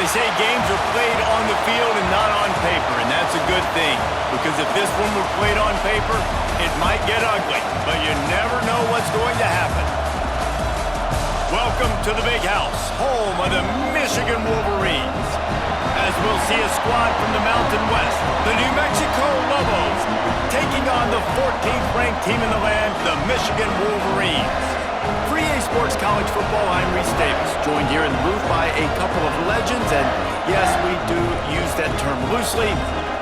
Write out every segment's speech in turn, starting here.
say games are played on the field and not on paper, and that's a good thing. Because if this one were played on paper, it might get ugly, but you never know what's going to happen. Welcome to the Big House, home of the Michigan Wolverines. As we'll see a squad from the Mountain West, the New Mexico Lobos, taking on the 14th ranked team in the land, the Michigan Wolverines. For EA Sports College Football, I'm Reese Davis, joined here in the booth by a couple of legends, and yes, we do use that term loosely.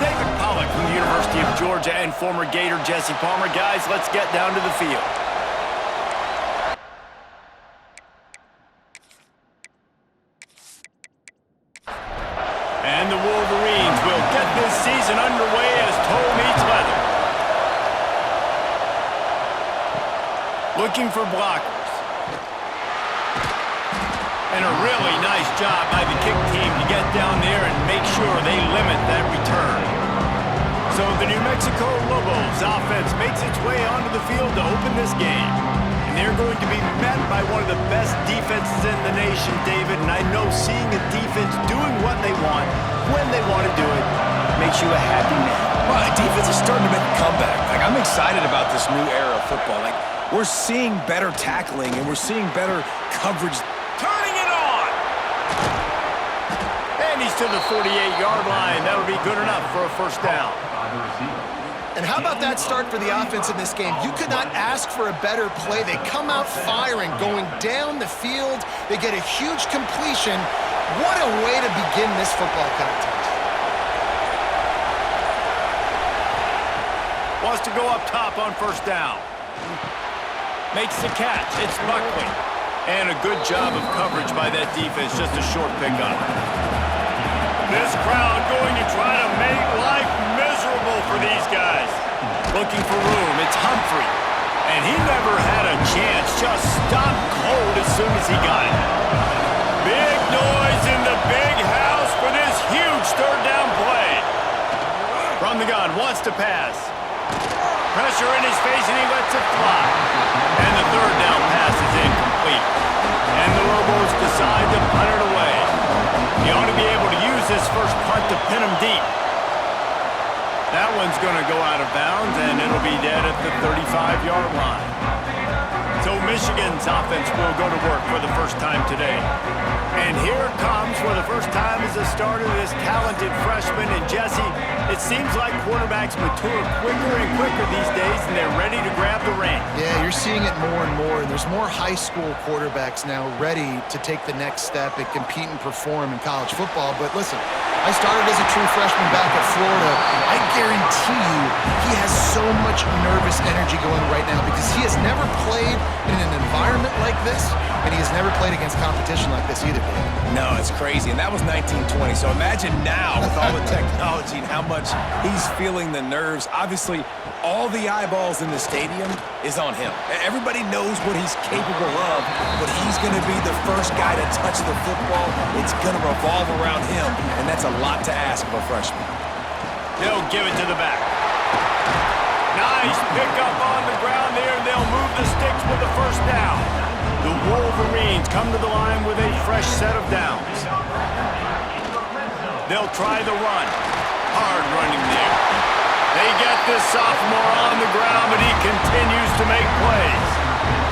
David Pollack from the University of Georgia and former Gator Jesse Palmer. Guys, let's get down to the field. And the Wolverines will get this season underway as toe meets leather. Looking for blockers. And a really nice job by the kick team to get down there and make sure they limit that return. So the New Mexico Lobos offense makes its way onto the field to open this game. And they're going to be met by one of the best defenses in the nation, David. And I know seeing a defense doing what they want, when they want to do it, makes you a happy man. Well, the defense is starting to make a comeback. I'm excited about this new era of football. We're seeing better tackling, and we're seeing better coverage. Turning it on! And he's to the 48-yard line. That'll be good enough for a first down. And how about that start for the offense in this game? You could not ask for a better play. They come out firing, going down the field. They get a huge completion. What a way to begin this football contest. Wants to go up top on first down. Makes the catch. It's Buckley. And a good job of coverage by that defense. Just a short pickup. This crowd going to try to make life miserable for these guys. Looking for room. It's Humphrey. And he never had a chance. Just stopped cold as soon as he got it. Big noise in the big house for this huge third down play. From the gun. Wants to pass. Pressure in his face, and he lets it fly. And the third down pass is incomplete. And the Lobos decide to punt it away. He ought to be able to use this first punt to pin him deep. That one's going to go out of bounds, and it'll be dead at the 35-yard line. So Michigan's offense will go to work for the first time today. And here it comes for the first time as a starter, this talented freshman. And Jesse, it seems like quarterbacks mature quicker and quicker these days, and they're ready to grab the reins. Yeah, you're seeing it more and more. And there's more high school quarterbacks now ready to take the next step and compete and perform in college football. But listen, I started as a true freshman back at Florida. I guarantee you he has so much nervous energy going right now because he has never played in an environment like this, and he has never played against competition like this either. No, it's crazy, and that was 1920. So imagine now with all the technology and how much he's feeling the nerves. Obviously, all the eyeballs in the stadium is on him. Everybody knows what he's capable of, but he's going to be the first guy to touch the football. It's going to revolve around him, and that's a lot to ask of a freshman. They'll give it to the back. Nice pickup on the ground there, and they'll move the sticks with the first down. The Wolverines come to the line with a fresh set of downs. They'll try the run. Hard running there. They get this sophomore on the ground, but he continues to make plays.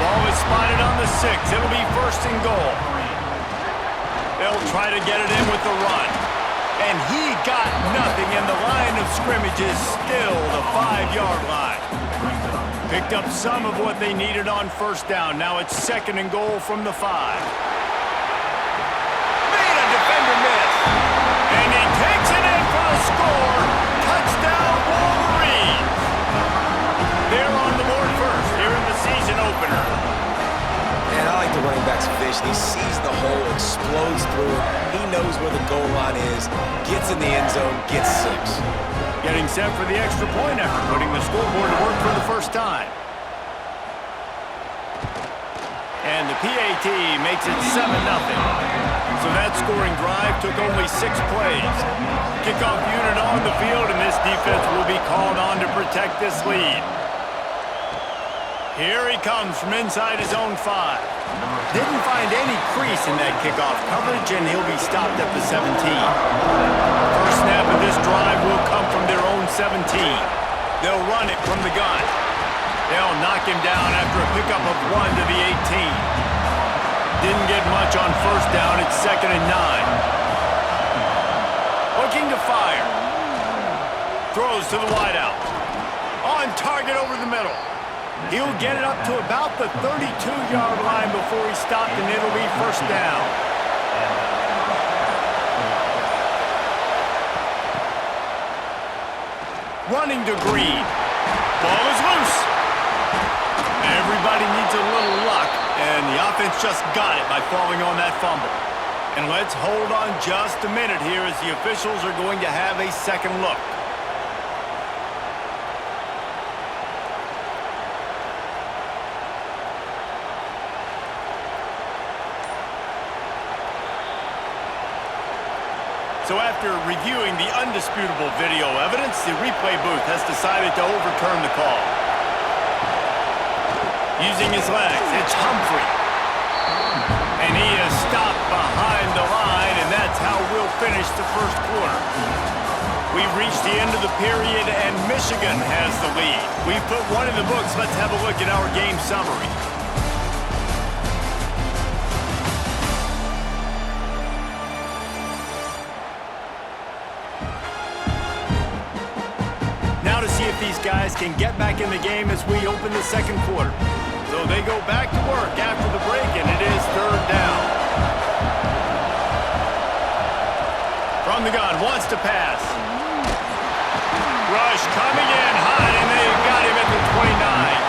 Ball is spotted on the 6. It'll be first and goal. They'll try to get it in with the run. And he got nothing, and the line of scrimmage is still the 5-yard line. Picked up some of what they needed on first down. Now it's second and goal from the 5. Made a defender miss. And he takes it in for the score. Touchdown Wolverines. They're on the board first here in the season opener. And I like the running back's vision. He sees the hole, explodes through it. He knows where the goal line is, gets in the end zone, gets 6. Getting set for the extra point effort, putting the scoreboard to work for the first time. And the PAT makes it 7-0. So that scoring drive took only 6 plays. Kickoff unit on the field, and this defense will be called on to protect this lead. Here he comes from inside his own 5. Didn't find any crease in that kickoff coverage, and he'll be stopped at the 17. First snap of this drive will come from their own 17. They'll run it from the gun. They'll knock him down after a pickup of 1 to the 18. Didn't get much on first down. It's 2nd and 9. Looking to fire. Throws to the wideout. On target over the middle. He'll get it up to about the 32-yard line before he's stopped, and it'll be first down. Running to Green. Ball is loose. Everybody needs a little luck, and the offense just got it by falling on that fumble. And let's hold on just a minute here as the officials are going to have a second look. So after reviewing the undisputable video evidence, the replay booth has decided to overturn the call. Using his legs, it's Humphrey. And he is stopped behind the line, and that's how we'll finish the first quarter. We've reached the end of the period, and Michigan has the lead. We've put one in the books. Let's have a look at our game summary. Now to see if these guys can get back in the game as we open the second quarter. So they go back to work after the break, and it is 3rd down. From the gun, wants to pass. Rush coming in hot, and they got him at the 29.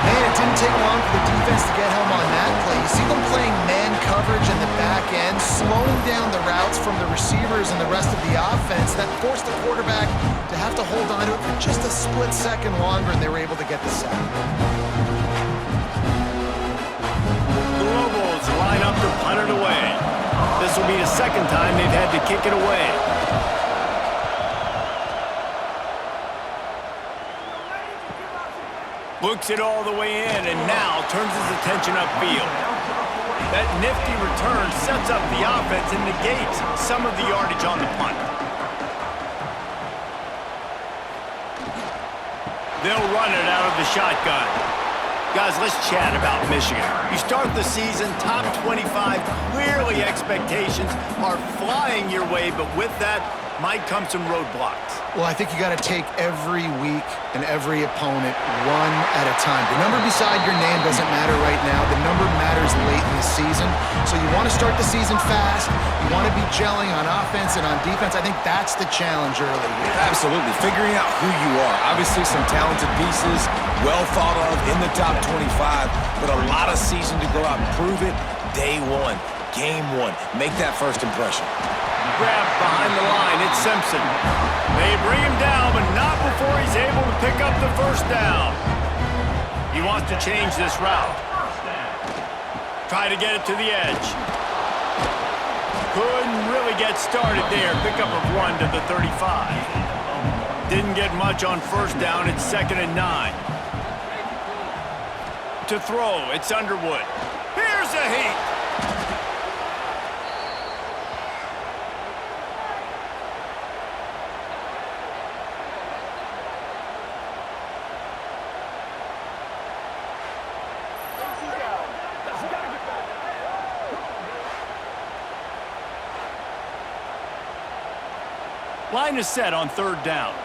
Man, it didn't take long for the defense to get home on that play. You see them playing man coverage in the back end, slowing down the routes from the receivers and the rest of the offense. That forced the quarterback to have to hold on to it for just a split second longer, and they were able to get the sack. The Lobos line up to punt it away. This will be the second time they've had to kick it away. Looks it all the way in, and now turns his attention upfield. That nifty return sets up the offense and negates some of the yardage on the punt. They'll run it out of the shotgun. Guys, let's chat about Michigan. You start the season top 25. Clearly expectations are flying your way, but with that might come some roadblocks. Well, I think you got to take every week and every opponent one at a time. The number beside your name doesn't matter right now. The number matters late in the season. So you want to start the season fast. You want to be gelling on offense and on defense. I think that's the challenge early here. Absolutely. Figuring out who you are. Obviously some talented pieces, well thought of in the top 25, but a lot of season to go out and prove it. Day one, game one. Make that first impression. Grabbed behind the line, it's Simpson. They bring him down, but not before he's able to pick up the first down. He wants to change this route. Try to get it to the edge. Couldn't really get started there. Pickup of 1 to the 35. Didn't get much on first down. It's 2nd and 9. To throw, it's Underwood. Here's a heat. Line is set on 3rd down.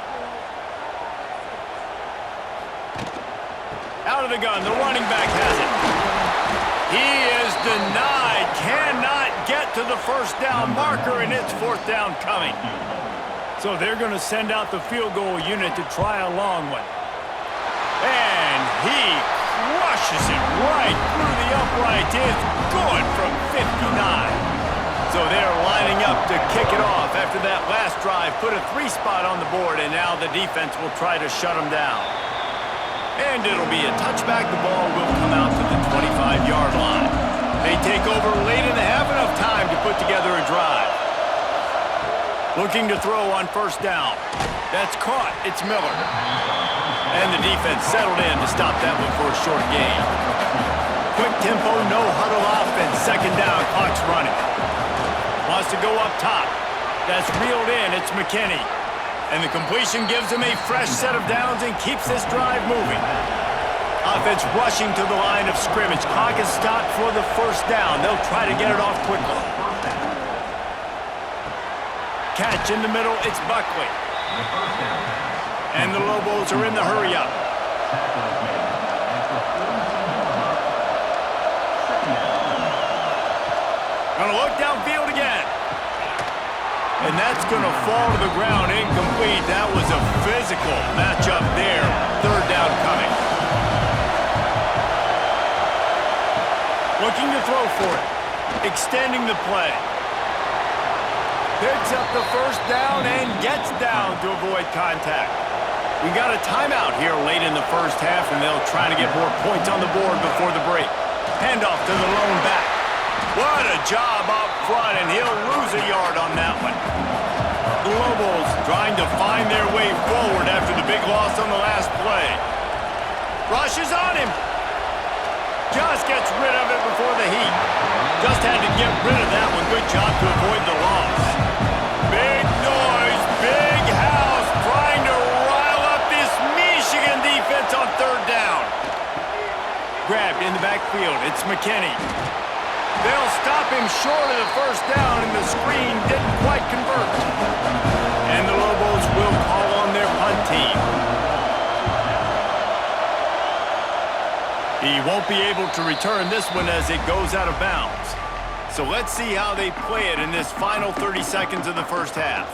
Out of the gun, the running back has it. He is denied, cannot get to the first down marker, and it's 4th down coming. So they're going to send out the field goal unit to try a long one. And he crushes it right through the upright. It's good from 59. So they're lining up to kick it off after that last drive. Put a 3-spot on the board, and now the defense will try to shut them down. And it'll be a touchback. The ball will come out to the 25-yard line. They take over late in the half, enough time to put together a drive. Looking to throw on first down. That's caught. It's Miller. And the defense settled in to stop that one for a short gain. quick tempo, no huddle offense. Second down, clock's running. Wants to go up top. That's reeled in. It's McKinney. And the completion gives him a fresh set of downs and keeps this drive moving. Offense rushing to the line of scrimmage. Clock is stopped for the first down. They'll try to get it off quickly. Catch in the middle. It's Buckley. And the Lobos are in the hurry-up. Gonna look downfield again. And that's gonna fall to the ground, incomplete. That was a physical matchup there. Third down coming. Looking to throw for it. Extending the play. Picks up the first down and gets down to avoid contact. We got a timeout here late in the first half, and they'll try to get more points on the board before the break. Handoff to the lone back. What a job up front, and he'll lose a yard on that one. The Lobos trying to find their way forward after the big loss on the last play. Rushes on him. Just gets rid of it before the heat. Just had to get rid of that one. Good job to avoid the loss. Big noise, big house, trying to rile up this Michigan defense on third down. Grabbed in the backfield. It's McKinney. They'll stop him short of the first down, and the screen didn't quite convert. And the Lobos will call on their punt team. He won't be able to return this one as it goes out of bounds. So let's see how they play it in this final 30 seconds of the first half.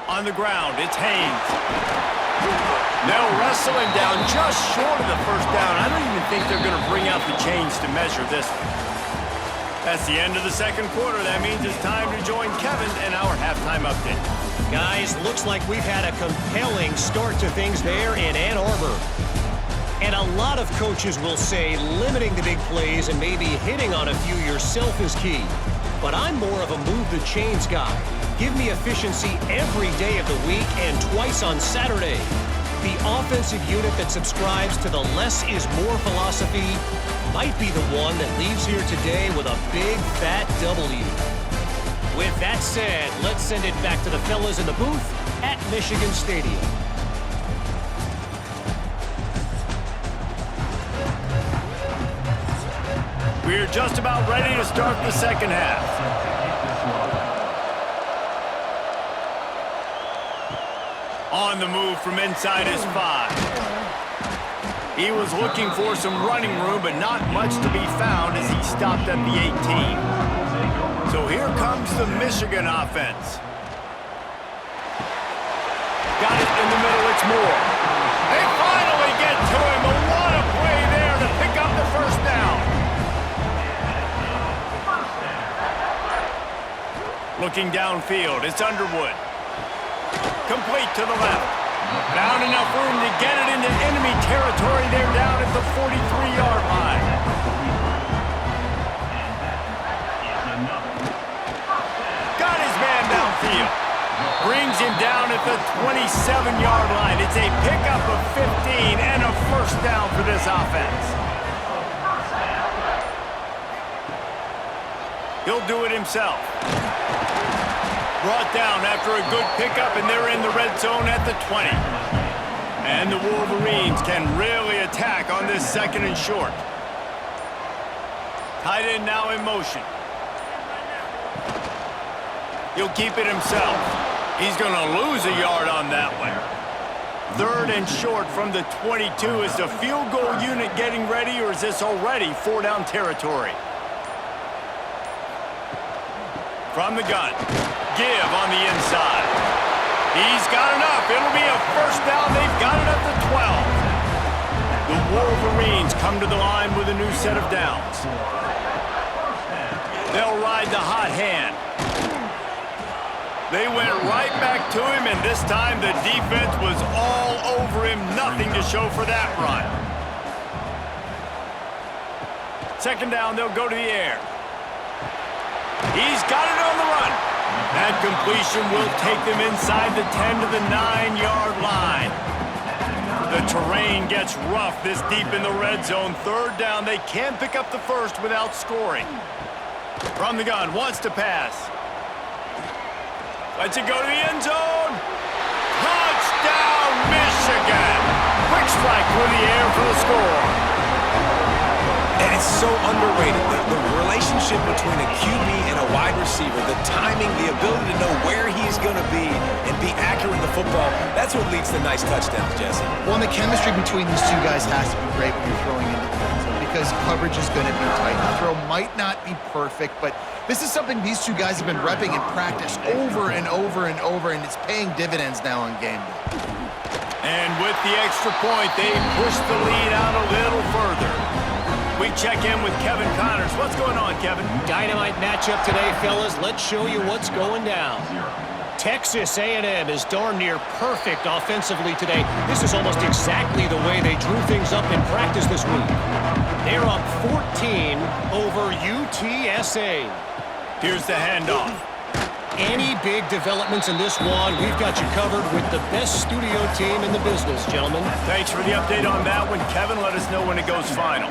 On the ground, it's Haynes. They'll wrestle him down just short of the first down. I don't even think they're going to bring out the chains to measure this one. That's the end of the second quarter. That means it's time to join Kevin in our halftime update. Guys, looks like we've had a compelling start to things there in Ann Arbor. And a lot of coaches will say limiting the big plays and maybe hitting on a few yourself is key. But I'm more of a move the chains guy. Give me efficiency every day of the week and twice on Saturday. The offensive unit that subscribes to the less is more philosophy might be the one that leaves here today with a big fat W. With that said, let's send it back to the fellas in the booth at Michigan Stadium. We're just about ready to start the second half. On the move from inside his 5. He was looking for some running room, but not much to be found as he stopped at the 18. So here comes the Michigan offense. Got it in the middle, it's Moore. They finally get to him, but what a play there to pick up the first down. Looking downfield, it's Underwood. Complete to the left. Found enough room to get it into enemy territory. They're down at the 43-yard line. Got his man downfield. Brings him down at the 27-yard line. It's a pickup of 15 and a first down for this offense. He'll do it himself. Brought down after a good pickup, and they're in the red zone at the 20. And the Wolverines can really attack on this second and short. Tight end now in motion. He'll keep it himself. He's going to lose a yard on that one. Third and short from the 22. Is the field goal unit getting ready, or is this already 4-down territory? From the gun. Give on the inside. He's got enough. It'll be a first down. They've got it at the 12. The Wolverines come to the line with a new set of downs. They'll ride the hot hand. They went right back to him, and this time the defense was all over him. Nothing to show for that run. Second down, they'll go to the air. He's got it on the run. That completion will take them inside the 10 to the 9-yard line. The terrain gets rough this deep in the red zone. Third down, they can pick up the first without scoring. From the gun, wants to pass. Lets it go to the end zone. Touchdown, Michigan! Quick strike through the air for the score. And it's so underrated. The relationship between a QB and a wide receiver, the timing, the ability to know where he's going to be and be accurate in the football, that's what leads to nice touchdowns, Jesse. Well, and the chemistry between these two guys has to be great when you're throwing into the end zone because coverage is going to be tight. The throw might not be perfect, but this is something these two guys have been repping in practice over and over and over, and it's paying dividends now on game day. And with the extra point, they push the lead out a little further. We check in with Kevin Connors. What's going on, Kevin? Dynamite matchup today, fellas. Let's show you what's going down. Texas A&M is darn near perfect offensively today. This is almost exactly the way they drew things up in practice this week. They're up 14 over UTSA. Here's the handoff. Any big developments in this one, we've got you covered with the best studio team in the business, gentlemen. Thanks for the update on that one, Kevin. Let us know when it goes final.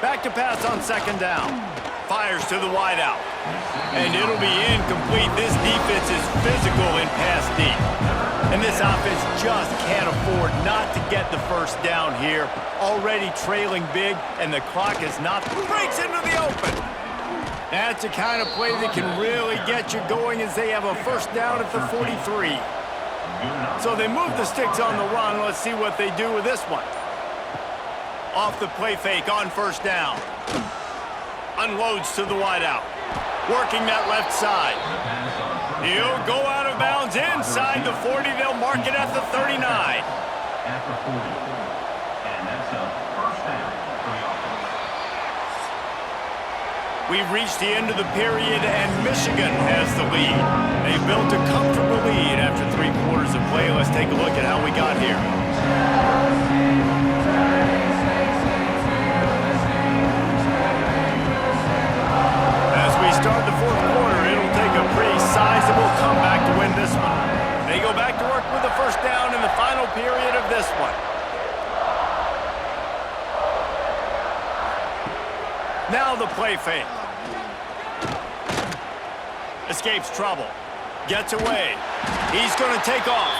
Back to pass on second down. Fires to the wideout. And it'll be incomplete. This defense is physical in pass deep. And this offense just can't afford not to get the first down here. Already trailing big, and the clock is not. Breaks into the open. That's the kind of play that can really get you going as they have a first down at the 43. So they move the sticks on the run. Let's see what they do with this one. Off the play fake on first down. Unloads to the wideout. Working that left side. He'll go out of bounds inside the 40. They'll mark it at the 39. At the 40. And that's a first down for the offense. We've reached the end of the period, and Michigan has the lead. They've built a comfortable lead after 3 quarters of play. Let's take a look at how we got here. As we start the fourth quarter, it'll take a pretty sizable comeback to win this one. They go back to work with the first down in the final period of this one. Now the play fake. Escapes trouble. Gets away. He's going to take off.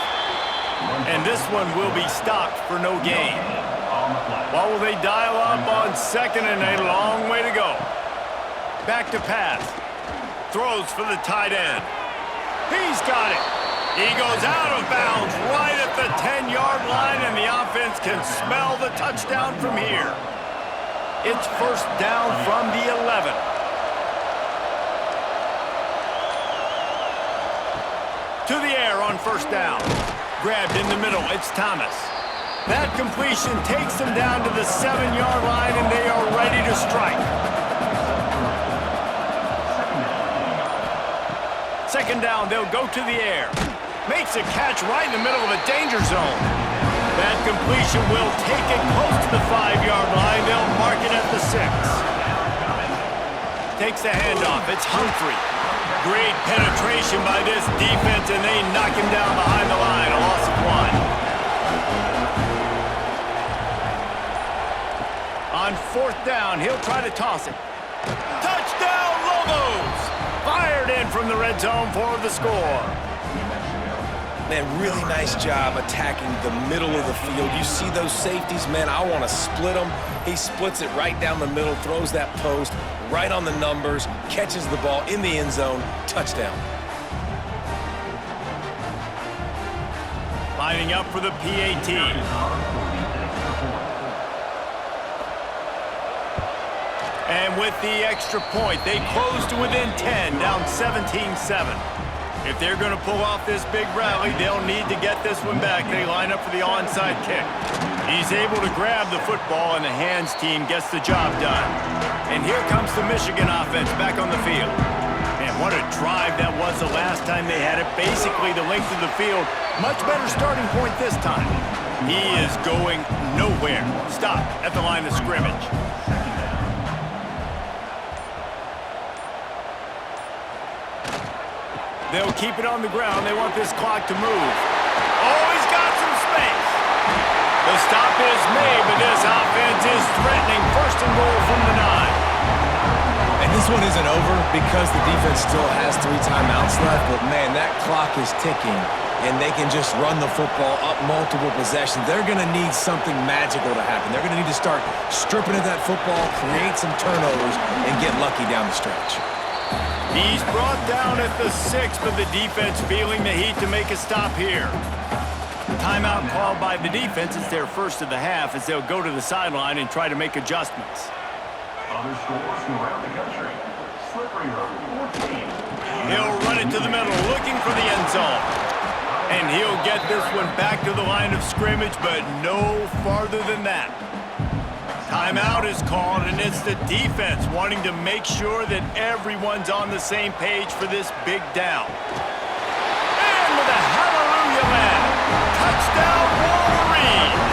And this one will be stopped for no gain. What will they dial up on second and a long way to go? Back to pass. Throws for the tight end. He's got it. He goes out of bounds right at the 10-yard line, and the offense can smell the touchdown from here. It's first down from the 11. To the air on first down. Grabbed in the middle, it's Thomas. That completion takes them down to the 7-yard line, and they are ready to strike. Second down, they'll go to the air. Makes a catch right in the middle of a danger zone. That completion will take it close to the 5-yard line. They'll mark it at the 6. Takes the handoff. It's Humphrey. Great penetration by this defense, and they knock him down behind the line. A loss of 1. On fourth down, he'll try to toss it. Touchdown, Lobos! Fired in from the red zone for the score. Man, really nice job attacking the middle of the field. You see those safeties, man, I want to split them. He splits it right down the middle, throws that post right on the numbers, catches the ball in the end zone, touchdown. Lining up for the PAT. And with the extra point, they close to within 10, down 17-7. If they're going to pull off this big rally, they'll need to get this one back. They line up for the onside kick. He's able to grab the football, and the hands team gets the job done. And here comes the Michigan offense back on the field. Man, what a drive that was the last time they had it. Basically the length of the field. Much better starting point this time. He is going nowhere. Stop at the line of scrimmage. They'll keep it on the ground. They want this clock to move. Oh, he's got some The stop is made, but this offense is threatening. First and goal from the 9. And this one isn't over because the defense still has 3 timeouts left, but man, that clock is ticking, and they can just run the football up multiple possessions. They're going to need something magical to happen. They're going to need to start stripping at that football, create some turnovers, and get lucky down the stretch. He's brought down at the 6, but the defense feeling the heat to make a stop here. Timeout called by the defense. It's their first of the half as they'll go to the sideline and try to make adjustments. Other scores from around the country. Slippery Road, 14. He'll run it to the middle, looking for the end zone. And he'll get this one back to the line of scrimmage, but no farther than that. Timeout is called, and it's the defense wanting to make sure that everyone's on the same page for this big down. And with a hallelujah man, touchdown Wolverines!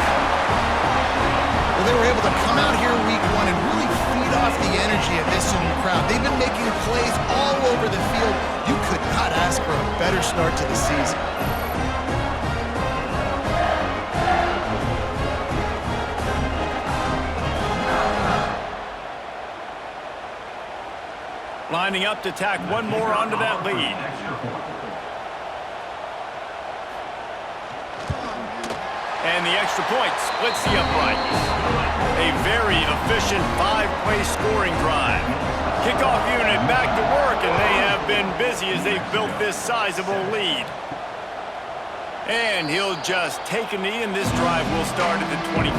Well, they were able to come out here week 1 and really feed off the energy of this home crowd. They've been making plays all over the field. You could not ask for a better start to the season. Lining up to tack one more onto that lead. And the extra point splits the uprights. A very efficient 5-play scoring drive. Kickoff unit back to work, and they have been busy as they've built this sizable lead. And he'll just take a knee, and this drive will start at the 25.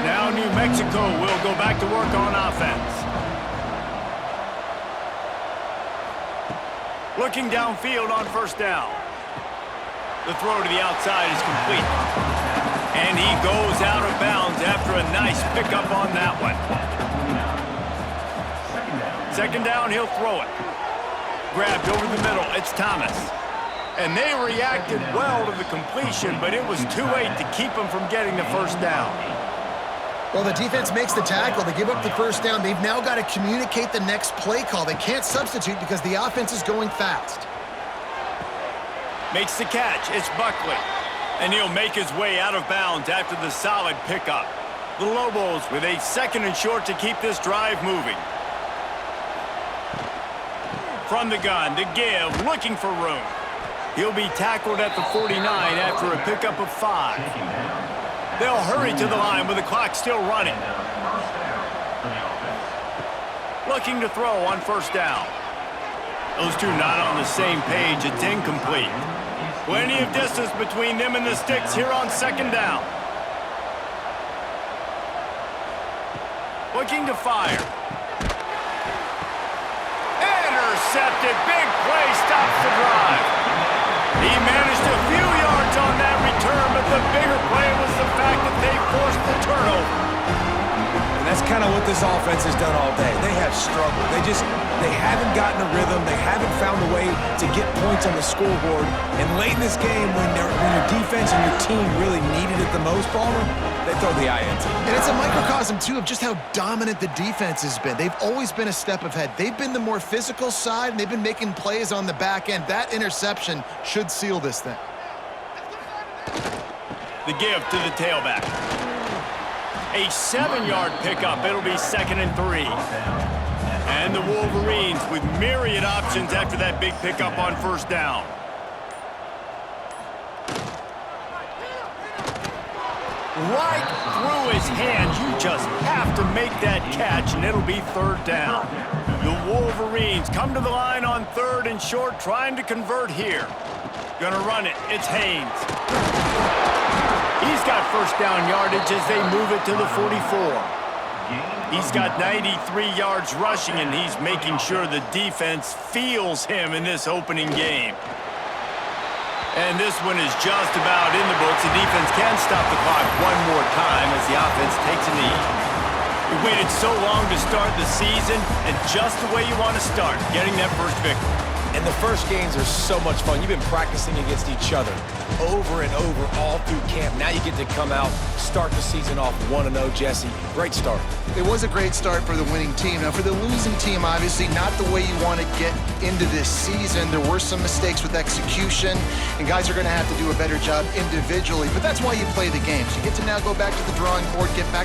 Now New Mexico will go back to work on offense. Looking downfield on first down. The throw to the outside is complete. And he goes out of bounds after a nice pickup on that one. Second down, he'll throw it. Grabbed over the middle, it's Thomas. And they reacted well to the completion, but it was too late to keep him from getting the first down. Well, the defense makes the tackle. They give up the first down. They've now got to communicate the next play call. They can't substitute because the offense is going fast. Makes the catch. It's Buckley. And he'll make his way out of bounds after the solid pickup. The Lobos with a 2nd and short to keep this drive moving. From the gun, to give, looking for room. He'll be tackled at the 49 after a pickup of 5. They'll hurry to the line with the clock still running. Looking to throw on first down. Those two not on the same page. It's incomplete. Plenty of distance between them and the sticks here on second down. Looking to fire. Intercepted. Big play stops the drive. He managed a few yards on that return, but the bigger play was the fact that they forced the turnover. And that's kind of what this offense has done all day. They have struggled. They haven't gotten a rhythm. They haven't found a way to get points on the scoreboard. And late in this game, when your defense and your team really needed it the most, Palmer, they throw the INT. And it's a microcosm, too, of just how dominant the defense has been. They've always been a step ahead. They've been the more physical side, and they've been making plays on the back end. That interception should seal this thing. The give to the tailback. A 7-yard pickup. It'll be 2nd and 3. And the Wolverines with myriad options after that big pickup on first down. Right through his hands. You just have to make that catch, and it'll be 3rd down. The Wolverines come to the line on 3rd and short, trying to convert here. Gonna run it. It's Haynes. He's got first down yardage as they move it to the 44. He's got 93 yards rushing, and he's making sure the defense feels him in this opening game. And this one is just about in the books. The defense can stop the clock one more time as the offense takes a knee. We waited so long to start the season, and just the way you want to start, getting that first victory. And the first games are so much fun. You've been practicing against each other over and over all through camp. Now you get to come out, start the season off 1-0, Jesse. Great start. It was a great start for the winning team. Now, for the losing team, obviously not the way you want to get into this season. There were some mistakes with execution, and guys are going to have to do a better job individually. But that's why you play the games. You get to now go back to the drawing board, get back